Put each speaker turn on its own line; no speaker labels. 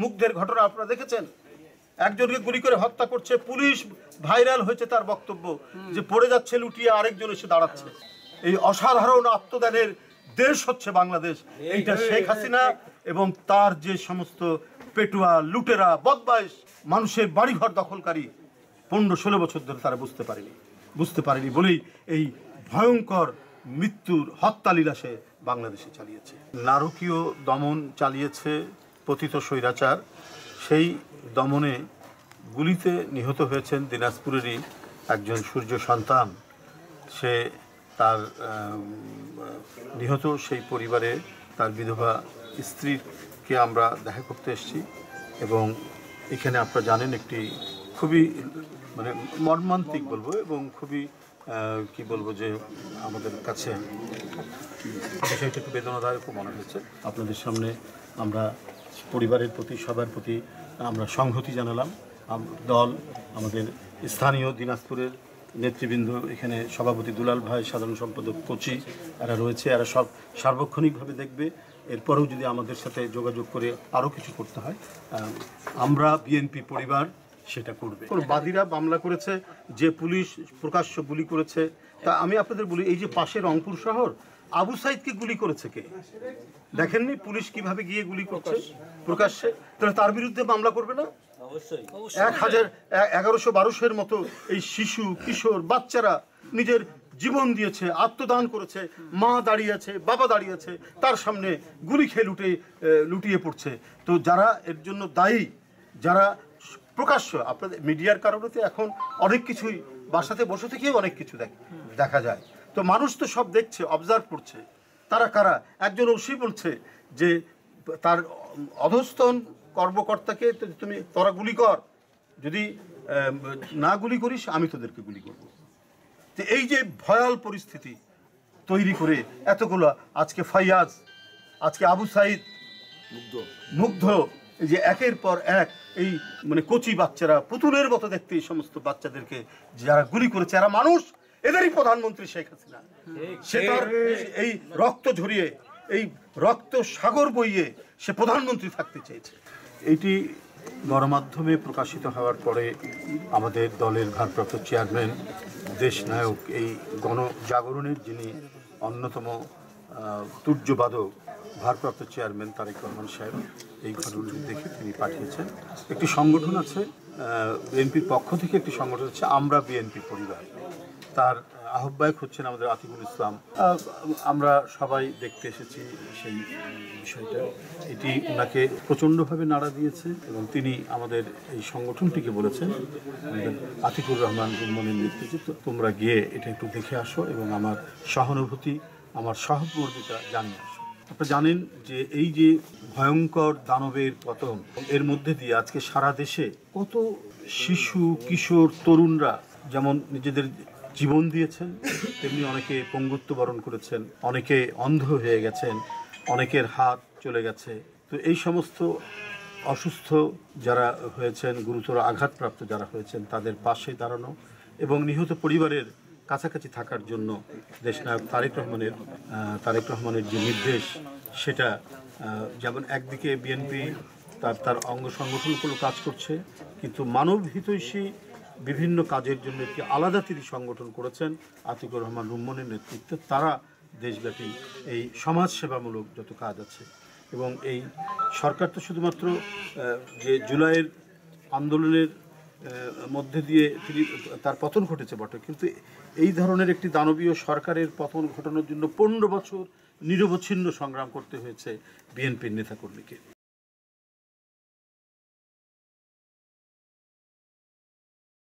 মুগ্ধের ঘটনা আপনারা দেখেছেন, একজনকে গুলি করে হত্যা করছে, পুলিশ ভাইরাল হয়েছে তার বক্তব্য যে পড়ে যাচ্ছে লুটিয়ে আরেকজন এসে দাঁড়াচ্ছে। এই অসাধারণ আত্মদানের দেশ হচ্ছে বাংলাদেশ। এইটা শেখ হাসিনা এবং তার যে সমস্ত পেটুয়া লুটেরা বদমাইশ মানুষের বাড়িঘর দখলকারী 15-16 বছর ধরে তারা বুঝতে পারেনি বলেই এই ভয়ঙ্কর মৃত্যুর হত্যালীলা সে বাংলাদেশে চালিয়েছে। নারকীয় দমন চালিয়েছে পতিত স্বৈরাচার। সেই দমনে গুলিতে নিহত হয়েছেন দিনাজপুরেরই একজন সূর্য সন্তান। সে তার নিহত সেই পরিবারে তার বিধবা স্ত্রীকে আমরা দেখা করতে এসেছি এবং এখানে আপনারা জানেন একটি খুবই মানে মর্মান্তিক বলবো এবং খুবই কি বলবো যে আমাদের কাছে বিষয়টা একটু বেদনাদায়ক মনে হয়েছে। আপনাদের সামনে আমরা পরিবারের প্রতি সবার প্রতি আমরা সংহতি জানালাম। দল আমাদের স্থানীয় দিনাজপুরের নেতৃবৃন্দ, এখানে সভাপতি দুলাল ভাই, সাধারণ সম্পাদক কোচি, এরা রয়েছে, এরা সব সার্বক্ষণিকভাবে দেখবে। এরপরেও যদি আমাদের সাথে যোগাযোগ করে আরও কিছু করতে হয়, আমরা বিএনপি পরিবার সেটা করবে। বাদীরা মামলা করেছে, যে পুলিশ প্রকাশ্য গুলি করেছে। তা আমি আপনাদের বলি, এই যে পাশের রংপুর শহর, আবু সাইদকে গুলি করেছে কে? দেখেননি পুলিশ কিভাবে গিয়ে গুলি করছে প্রকাশ্যে? তাহলে তার বিরুদ্ধে মামলা করবে না? 1100-1200 মতো এই শিশু কিশোর বাচ্চারা নিজের জীবন দিয়েছে, আত্মদান করেছে, মা দাঁড়িয়ে আছে, বাবা দাঁড়িয়ে আছে, তার সামনে গুলি খেয়ে লুটিয়ে পড়ছে। তো যারা এর জন্য দায়ী, যারা প্রকাশ্য, আপনাদের মিডিয়ার কারণে তো এখন অনেক কিছুই বাসাতে বসে থেকেও অনেক কিছু দেখা যায়। তো মানুষ তো সব দেখছে, অবজার্ভ করছে। তারা কারা? একজন ওসি বলছে যে তার অধস্তন কর্মকর্তাকে তোরা গুলি কর, যদি না গুলি করিস আমি তোদেরকে গুলি করব। তো এই যে ভয়াল পরিস্থিতি তৈরি করে এতগুলো, আজকে ফাইয়াজ, আজকে আবু সাইদ, মুগ্ধ, এই যে একের পর এক এই মানে কচি বাচ্চারা, পুতুলের মতো দেখতে এই সমস্ত বাচ্চাদেরকে যারা গুলি করেছে, এরা মানুষ, এদেরই প্রধানমন্ত্রী শেখ হাসিনা। সে তার এই রক্ত ঝরিয়ে, এই রক্ত সাগর বইয়ে সে প্রধানমন্ত্রী থাকতে চেয়েছে। এইটি গণমাধ্যমে প্রকাশিত হওয়ার পরে আমাদের দলের ভারপ্রাপ্ত চেয়ারম্যান, দেশনায়ক, এই গণজাগরণের যিনি অন্যতম তুর্যবাদক, ভারপ্রাপ্ত চেয়ারম্যান তারেক রহমান সাহেব এই ঘটনাটি দেখে তিনি পাঠিয়েছেন। একটি সংগঠন আছে বিএনপির পক্ষ থেকে, একটি সংগঠন আছে আমরা বিএনপি পরিবার, তার আহ্বায়ক হচ্ছেন আমাদের আতিকুল ইসলাম। আমরা সবাই দেখতে এসেছি সেই বিষয়টা। এটি ওনাকে প্রচণ্ডভাবে নাড়া দিয়েছে এবং তিনি আমাদের এই সংগঠনটিকে বলেছেন, আতিকুর রহমান রুম্মানের নেতৃত্বে, তোমরা গিয়ে এটা একটু দেখে আসো এবং আমার সহানুভূতি, আমার সহমর্মিতা জানিয়ে আসো। আপনারা জানেন যে এই যে ভয়ঙ্কর দানবের পতন, এর মধ্যে দিয়ে আজকে সারা দেশে কত শিশু কিশোর তরুণরা যেমন নিজেদের জীবন দিয়েছেন, তেমনি অনেকে পঙ্গুত্ব বরণ করেছেন, অনেকে অন্ধ হয়ে গেছেন, অনেকের হাত চলে গেছে। তো এই সমস্ত অসুস্থ যারা হয়েছেন, গুরুতর আঘাতপ্রাপ্ত যারা হয়েছেন, তাদের পাশে দাঁড়ানো এবং নিহত পরিবারের কাছাকাছি থাকার জন্য দেশনায়ক তারেক রহমানের যে নির্দেশ, সেটা যেমন একদিকে বিএনপি তার অঙ্গ সংগঠনগুলো কাজ করছে, কিন্তু মানব হিতৈষী বিভিন্ন কাজের জন্য একটি আলাদা তিনি সংগঠন করেছেন আতিকুর রহমান রুম্মানের নেতৃত্বে। তারা দেশব্যাপী এই সমাজসেবামূলক যত কাজ আছে, এবং এই সরকার তো শুধুমাত্র যে জুলাইয়ের আন্দোলনের মধ্যে দিয়ে তার পতন ঘটেছে বটে, কিন্তু এই ধরনের একটি দানবীয় সরকারের পতন ঘটানোর জন্য 15 বছর নিরবচ্ছিন্ন সংগ্রাম করতে হয়েছে বিএনপির নেতাকর্মীকে।